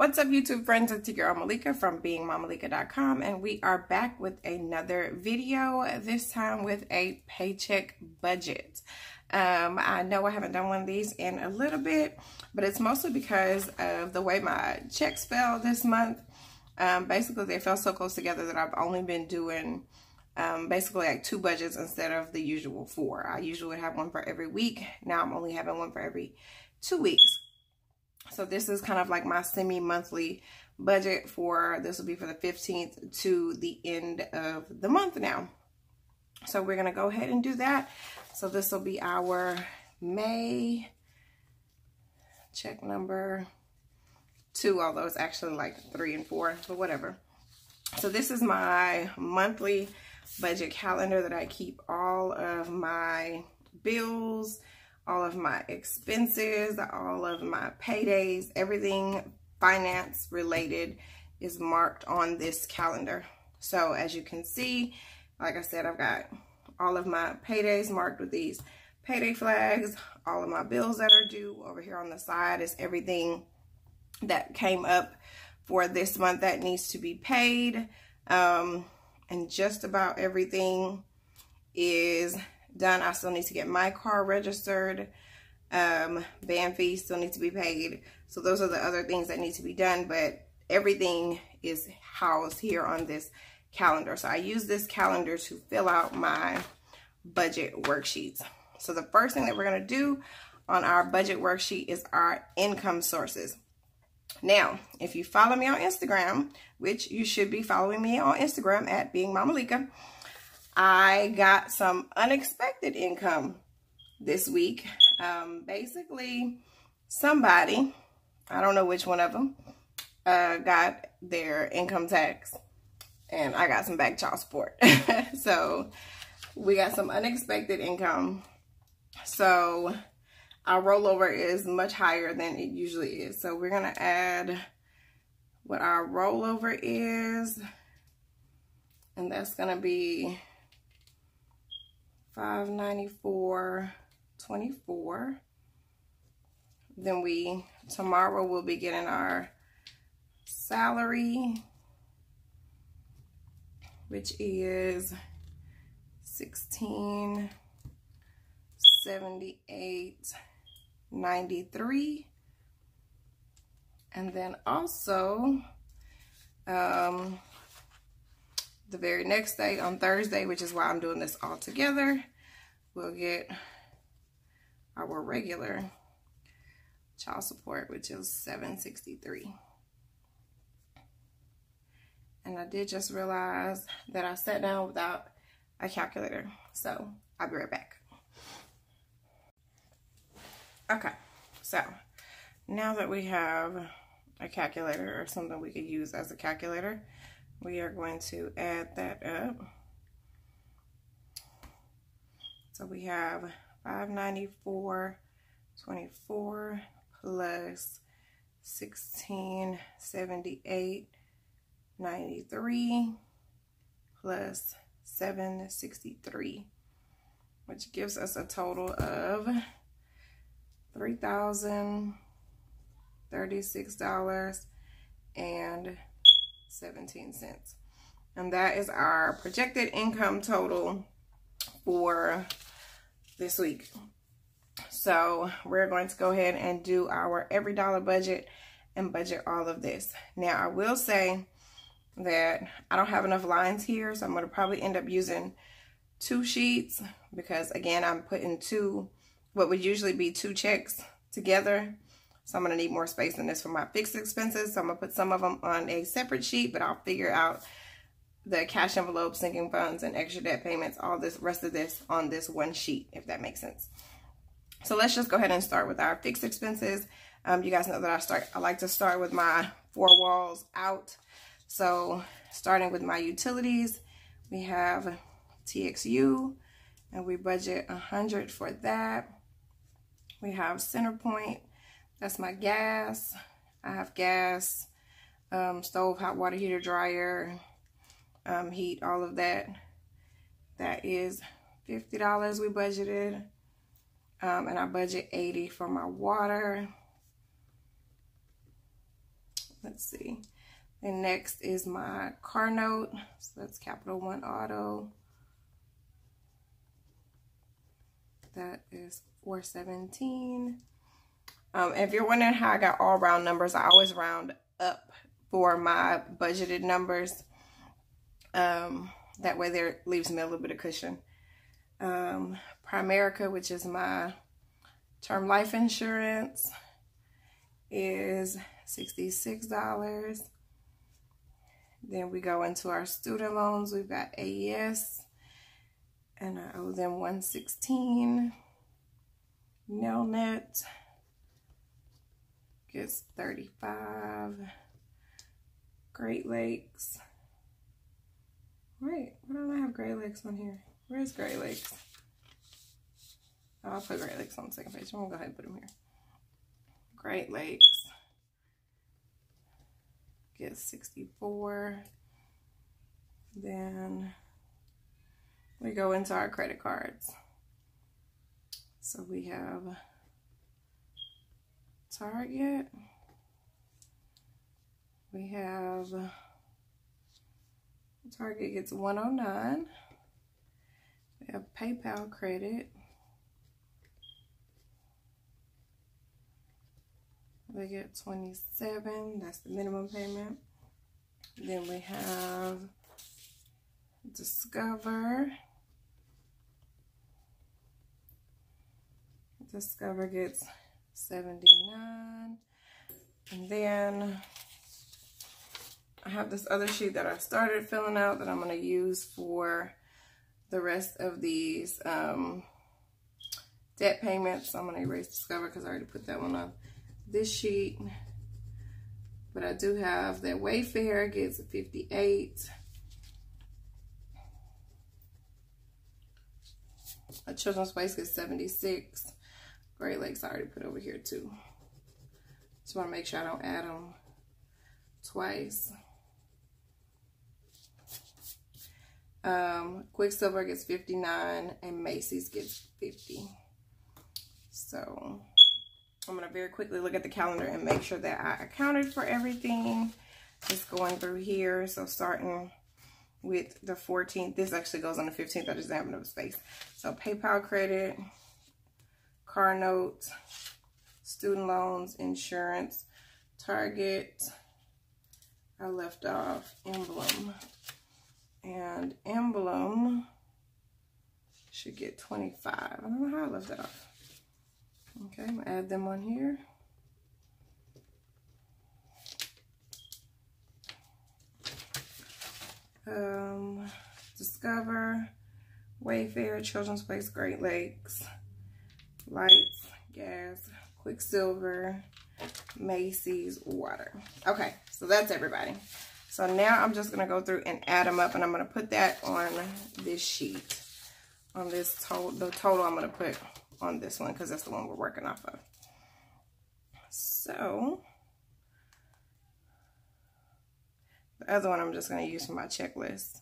What's up, YouTube friends? It's your girl Malika from BeingMamalika.com, and we are back with another video, this time with a paycheck budget. I know I haven't done one of these in a little bit, but it's mostly because of the way my checks fell this month. Basically, they fell so close together that I've only been doing basically like 2 budgets instead of the usual 4. I usually have one for every week. Now I'm only having one for every 2 weeks. So this is kind of like my semi-monthly budget for, this will be for the 15th to the end of the month now. So we're going to go ahead and do that. So this will be our May check number 2, although it's actually like 3 and 4, but whatever. So this is my monthly budget calendar that I keep all of my bills, all of my expenses, all of my paydays, everything finance related is marked on this calendar. So as you can see, like I said, I've got all of my paydays marked with these payday flags. All of my bills that are due. Over here on the side is everything that came up for this month that needs to be paid. And just about everything is done. I still need to get my car registered. Van fees still need to be paid. So those are the other things that need to be done, but everything is housed here on this calendar. So I use this calendar to fill out my budget worksheets. So the first thing that we're going to do on our budget worksheet is our income sources. Now, if you follow me on Instagram, which you should be following me on Instagram at BeingMamalika, I got some unexpected income this week. Basically, somebody, I don't know which one of them, got their income tax, and I got some back child support. So we got some unexpected income. So our rollover is much higher than it usually is. So we're going to add what our rollover is, and that's going to be $594.24. Then tomorrow we'll be getting our salary, which is $1678.93. And then also the very next day, on Thursday, which is why I'm doing this all together, we'll get our regular child support, which is $763. And I did just realize that I sat down without a calculator, so I'll be right back. Okay, so now that we have a calculator or something we could use as a calculator, we are going to add that up. So we have $594.24 plus $1678.93 plus $763, which gives us a total of $3,036.17. And that is our projected income total for this week. So we're going to go ahead and do our every dollar budget and budget all of this. Now I will say that I don't have enough lines here, so I'm going to probably end up using 2 sheets because, again, I'm putting what would usually be 2 checks together. So I'm going to need more space than this for my fixed expenses. So I'm going to put some of them on a separate sheet, but I'll figure out the cash envelope, sinking funds, and extra debt payments, all this rest of this on this one sheet, if that makes sense. So let's just go ahead and start with our fixed expenses. You guys know that I like to start with my 4 walls out. So starting with my utilities, we have TXU, and we budget $100 for that. We have CenterPoint, that's my gas. I have gas, stove, hot water heater, dryer, heat, all of that. That is $50 we budgeted. And I budget $80 for my water. Let's let's see. And next is my car note. So that's Capital One Auto. That is $417. If you're wondering how I got all round numbers, I always round up for my budgeted numbers. That way there leaves me a little bit of cushion. Primerica, which is my term life insurance, is $66. Then we go into our student loans. We've got AES, and I owe them $116. Nelnet gets $35. Great Lakes. Wait, why don't I have Great Lakes on here? Where's Great Lakes? Oh, I'll put Great Lakes on the second page. I'm gonna go ahead and put them here. Great Lakes gets $64. Then we go into our credit cards. So we have Target. We have Target gets $109. We have PayPal credit. They get $27. That's the minimum payment. Then we have Discover. Discover gets $79. And then I have this other sheet that I started filling out that I'm going to use for the rest of these debt payments. I'm going to erase Discover because I already put that one on this sheet. But I do have that Wayfair gets $58. A Children's Place gets $76. Great Lakes I already put over here too. Just want to make sure I don't add them twice. Quicksilver gets $59 and Macy's gets $50. So I'm going to very quickly look at the calendar and make sure that I accounted for everything. Just going through here. So starting with the 14th. This actually goes on the 15th. I just didn't have enough space. So PayPal credit, car note, student loans, insurance, Target. I left off Emblem. And Emblem should get $25. I don't know how I left that off. Okay, I'm going to add them on here. Discover, Wayfair, Children's Place, Great Lakes, Lights, Gas, Quicksilver, Macy's, Water. Okay, so that's everybody. So now I'm just going to go through and add them up, and I'm going to put that on this sheet. On this total, the total I'm going to put on this one because that's the one we're working off of. So the other one I'm just going to use for my checklist.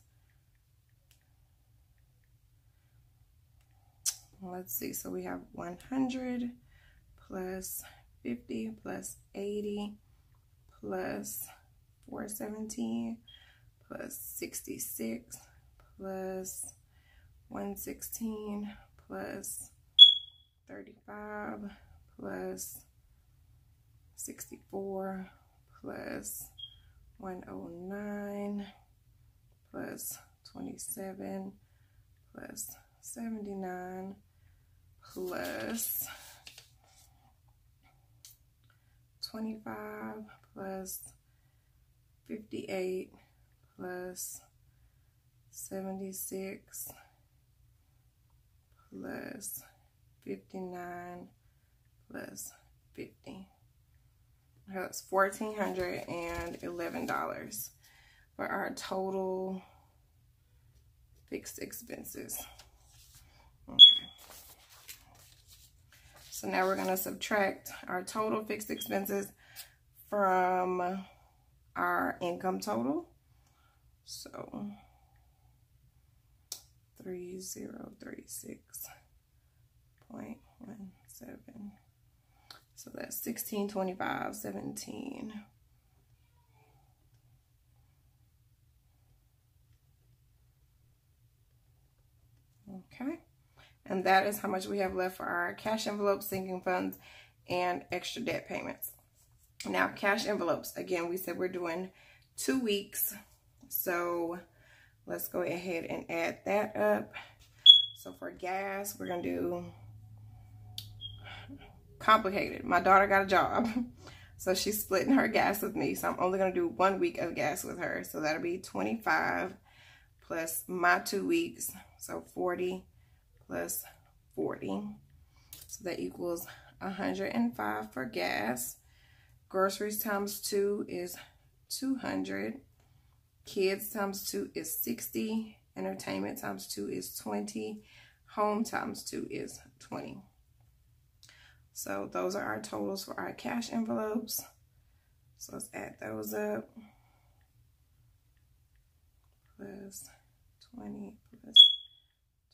Let's see. So we have 100 plus 50 plus 80 plus 417 plus 66 plus 116 plus 35 plus 64 plus 109 plus 27 plus 79 plus 25 plus 58 plus 76 plus 59 plus 50. That's $1,411 for our total fixed expenses. Okay. So now we're going to subtract our total fixed expenses from our income total. So 3036.17. So that's 1625.17 Okay. And that is how much we have left for our cash envelopes, sinking funds, and extra debt payments. Now, cash envelopes, again, we said we're doing 2 weeks. So let's go ahead and add that up. So for gas, we're going to do complicated. My daughter got a job. So she's splitting her gas with me. So I'm only going to do 1 week of gas with her. So that'll be 25 plus my 2 weeks. So 40 plus 40. So that equals 105 for gas. Groceries times 2 is 200. Kids times 2 is 60. Entertainment times 2 is 20. Home times 2 is 20. So those are our totals for our cash envelopes. So let's add those up. Plus 20 plus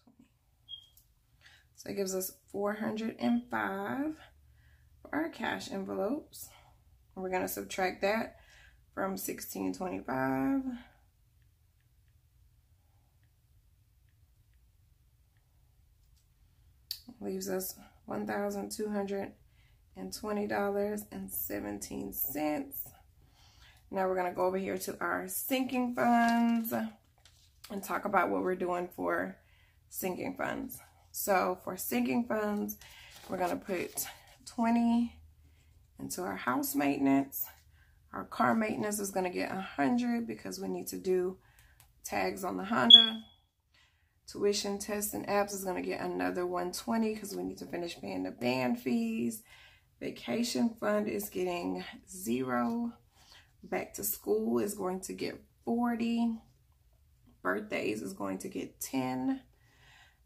20. So it gives us 405 for our cash envelopes. And we're going to subtract that from 1625. Leaves us $1,220.17. Now we're going to go over here to our sinking funds and talk about what we're doing for sinking funds. So for sinking funds, we're going to put 20 into our house maintenance. Our car maintenance is going to get 100 because we need to do tags on the Honda. Tuition, tests, and apps is going to get another 120 because we need to finish paying the band fees. Vacation fund is getting 0. Back to school is going to get 40. Birthdays is going to get 10.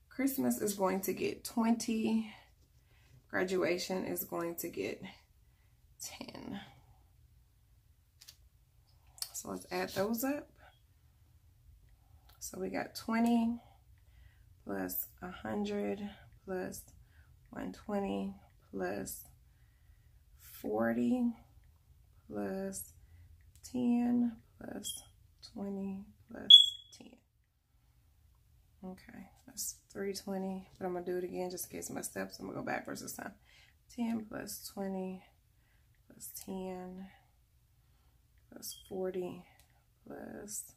Christmas is going to get 20. Graduation is going to get 10. So let's add those up. So we got 20 plus 100 plus 120 plus 40 plus 10 plus 20 plus 10. Okay, that's 320, but I'm going to do it again just in case I messed up, so I'm going to go backwards this time. 10 plus 20 plus 10 plus 40 plus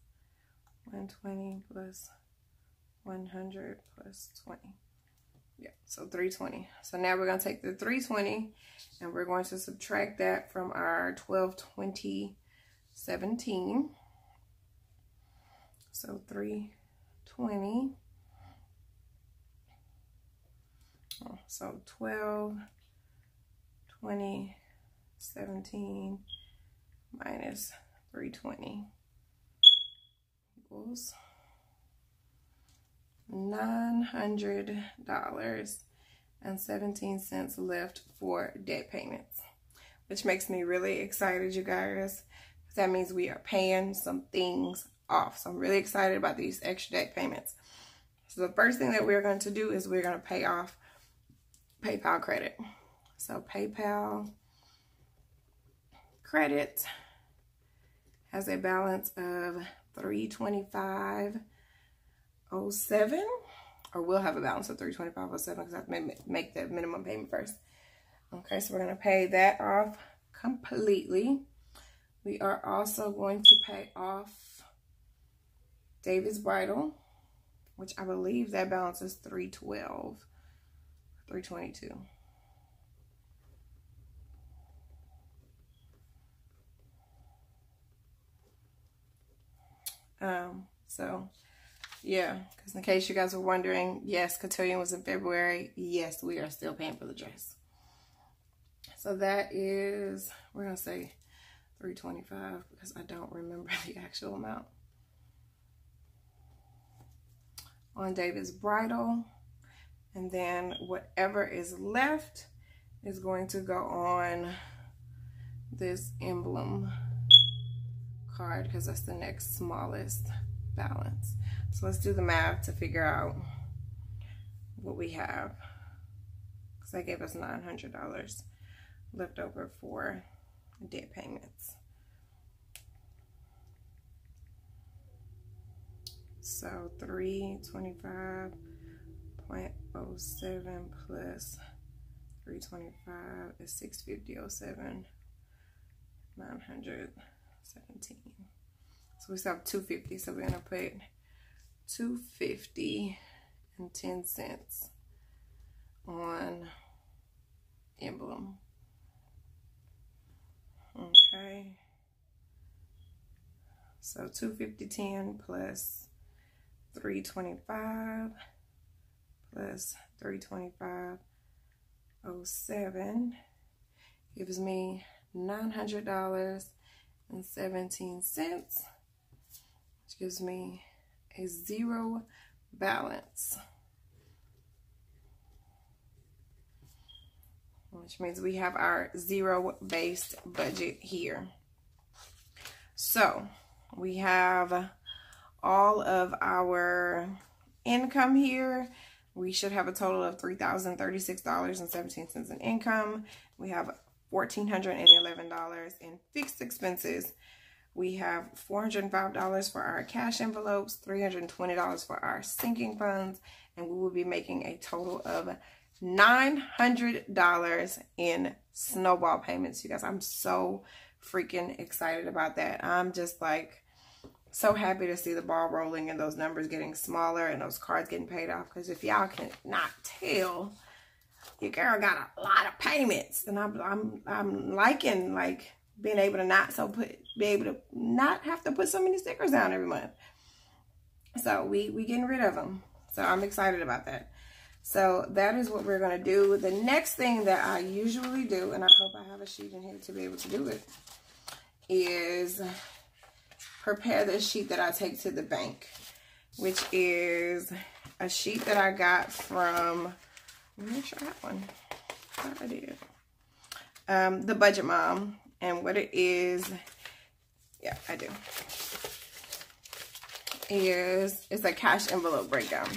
120 plus 100 plus 20. Yeah, so 320. So now we're going to take the 320 and we're going to subtract that from our 1220.17. So 320. So 1220.17 minus 320 equals $900.17 left for debt payments, which makes me really excited, you guys. That means we are paying some things off. So I'm really excited about these extra debt payments. So the first thing that we're going to do is we're going to pay off PayPal credit. So PayPal credit has a balance of $325.07, or we'll have a balance of $325.07 because I have to make the minimum payment first. Okay, so we're going to pay that off completely. We are also going to pay off David's Bridal, which I believe that balance is $312, $322. So yeah, because in case you guys were wondering, yes, Cotillion was in February. Yes, we are still paying for the dress. So that is, we're going to say $325 because I don't remember the actual amount. On David's Bridal. And then whatever is left is going to go on this emblem card because that's the next smallest balance. So let's do the math to figure out what we have, because that gave us $900 left over for debt payments. So $325 0.07 plus 325 is 650.07, 917. So we still have 250. So we're gonna put 250 and 10 cents on emblem. Okay. So 250.10 plus 325 plus 325.07 gives me $900.17, which gives me a zero balance, which means we have our zero-based budget here. So we have all of our income here. We should have a total of $3,036.17 in income. We have $1,411 in fixed expenses. We have $405 for our cash envelopes, $320 for our sinking funds, and we will be making a total of $900 in snowball payments. You guys, I'm so freaking excited about that. I'm just like so happy to see the ball rolling and those numbers getting smaller and those cards getting paid off. Because if y'all can not tell, your girl got a lot of payments, and I'm liking like being able to be able to not have to put so many stickers down every month. So we getting rid of them. So I'm excited about that. So that is what we're gonna do. The next thing that I usually do, and I hope I have a sheet in here to be able to do it, is prepare the sheet that I take to the bank, which is a sheet that I got from, let me make sure I have one. I thought I did. The Budget Mom. And what it is, yeah, I do, it's a cash envelope breakdown.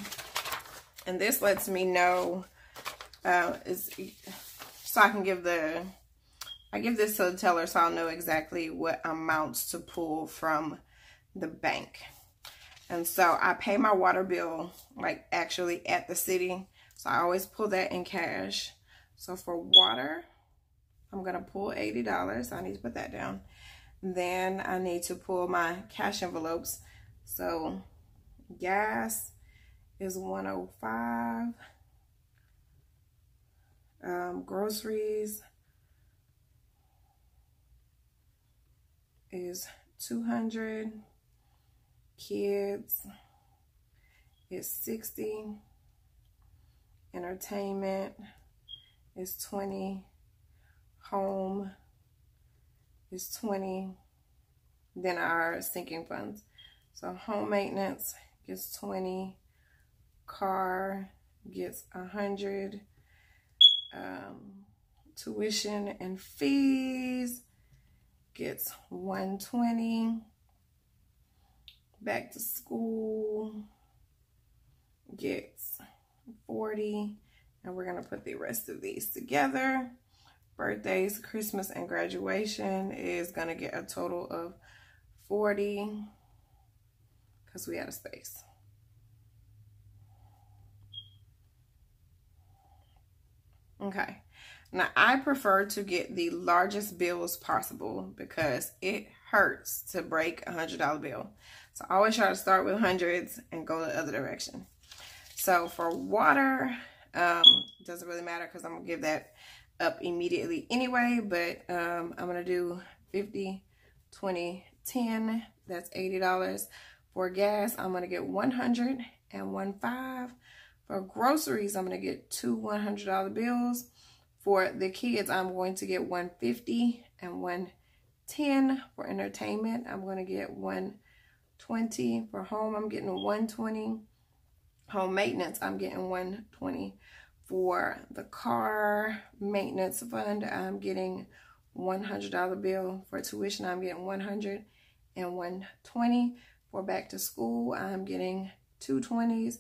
And this lets me know, so I can I give this to the teller so I'll know exactly what amounts to pull from the bank. And so I pay my water bill like actually at the city. So I always pull that in cash. So for water, I'm gonna pull $80. I need to put that down. Then I need to pull my cash envelopes. So gas is $105. Groceries is $200. Kids is $60. Entertainment is $20. Home is $20. Then our sinking funds. So home maintenance gets $20. Car gets $100. Tuition and fees gets $120. Back to school gets $40. And we're gonna put the rest of these together. Birthdays, Christmas, and graduation is gonna get a total of $40 because we had a space. Okay, now I prefer to get the largest bills possible because it hurts to break a $100 bill. So I always try to start with hundreds and go the other direction. So for water, it doesn't really matter because I'm gonna give that up immediately anyway, but I'm gonna do 50, 20, 10. That's $80. For gas, I'm gonna get $100 and $15. For groceries, I'm gonna get two $100 bills. For the kids, I'm going to get $150 and $110. For entertainment, I'm gonna get $120. For home, I'm getting $120. Home maintenance, I'm getting $120. For the car maintenance fund, I'm getting $100 bill. For tuition, I'm getting $100 and $120. For back to school, I'm getting two $20s.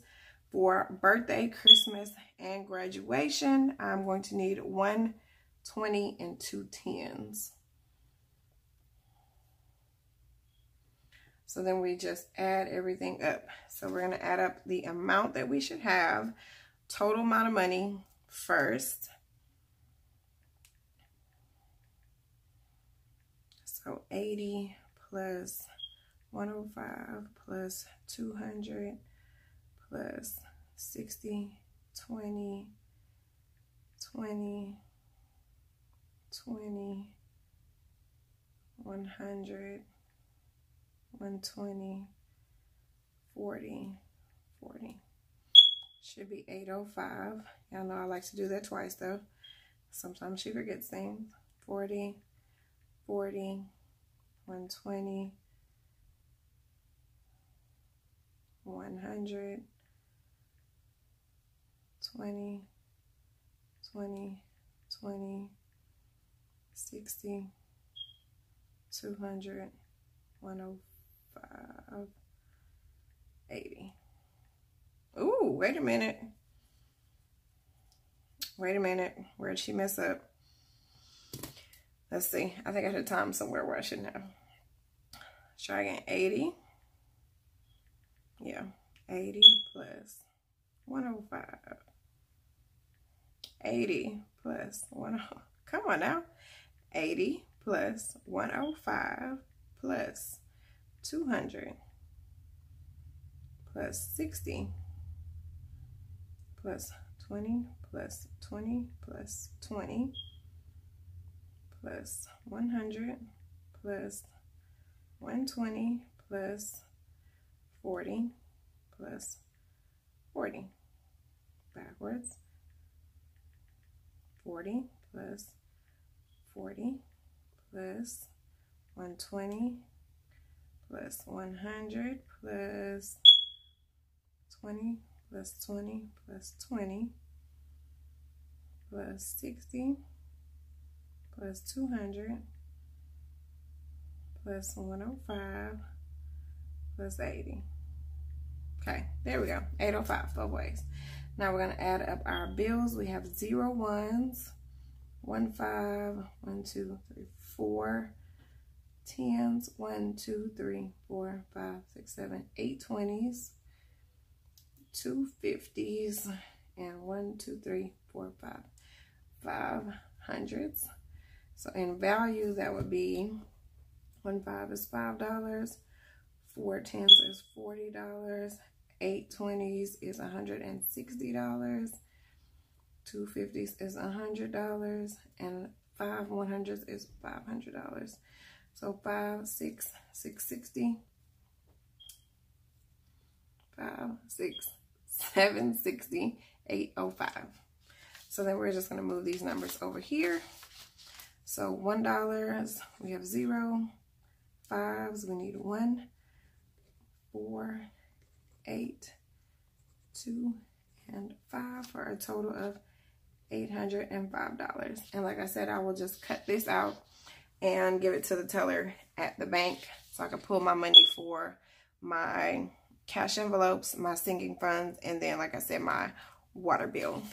For birthday, Christmas, and graduation, I'm going to need $120 and two $10s. So then we just add everything up. So we're going to add up the amount that we should have total amount of money first. So 80 plus 105 plus 200 plus 60, 20, 20, 20, 100, 120, 40, 40. Should be 805. Y'all know I like to do that twice though. Sometimes she forgets things. 40, 40, 120, 100, 20, 20, 20, 60, 200, 105, 80. Ooh, wait a minute. Wait a minute. Where'd she mess up? Let's see. I think I had a time somewhere where I shouldn't have. Try again. 80. Yeah. 80 plus 105. 80 plus 105. Come on now. 80 plus 105 plus 200 plus 60 plus 20 plus 20 plus 20 plus 100 plus 120 plus 40 plus 40. Backwards. 40 plus 40 plus 120 plus 100 plus 20 plus 20 plus 20 plus 60 plus 200 plus 105 plus 80. Okay, there we go. 805 both ways. Now we're going to add up our bills. We have 0 ones, 1 5, 1 2 3 4 10s, 1 2 3 4 5 6 7 8 20s, 2 50s, and 1 2 3 4 5 5 hundreds. So in value, that would be 1 5 is $5, 4 10s is $40, 8 20s is $160, 2 50s is $100, and 5 100s is $500. So 5 6 660, 5 6 760, 805. So then we're just going to move these numbers over here. So $1, we have 0. 5s, we need 1, 4, 8, 2, and 5 for a total of $805. And like I said, I will just cut this out and give it to the teller at the bank so I can pull my money for my cash envelopes, my sinking funds, and then, like I said, my water bill.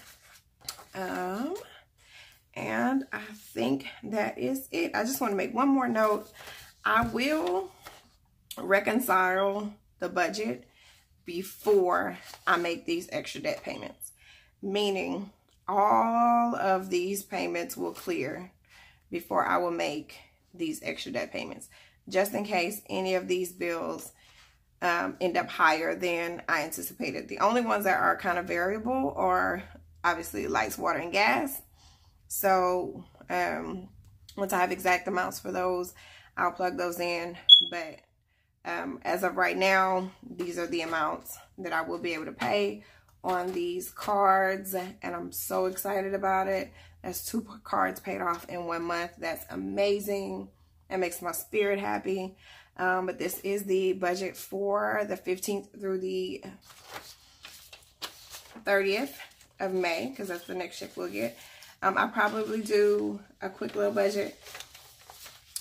And I think that is it. I just want to make one more note. I will reconcile the budget before I make these extra debt payments, meaning all of these payments will clear before I will make these extra debt payments, just in case any of these bills end up higher than I anticipated. The only ones that are kind of variable are obviously lights, water, and gas. So once I have exact amounts for those, I'll plug those in. But as of right now, these are the amounts that I will be able to pay on these cards, and I'm so excited about it. That's 2 cards paid off in 1 month. That's amazing. It makes my spirit happy. But this is the budget for the 15th through the 30th of May, because that's the next check we'll get. I'll probably do a quick little budget.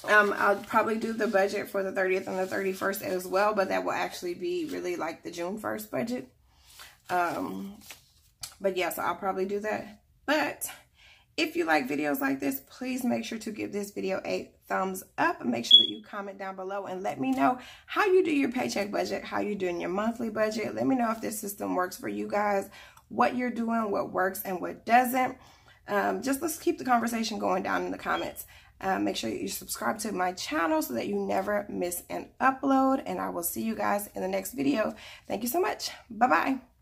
I'll probably do the budget for the 30th and the 31st as well, but that will actually be really like the June 1st budget. But yeah, so I'll probably do that. But If you like videos like this, please make sure to give this video a thumbs up. Make sure that you comment down below and let me know how you do your paycheck budget, how you're doing your monthly budget. Let me know if this system works for you guys, what you're doing, what works and what doesn't. Just let's keep the conversation going down in the comments. Make sure you subscribe to my channel so that you never miss an upload. And I will see you guys in the next video. Thank you so much. Bye-bye.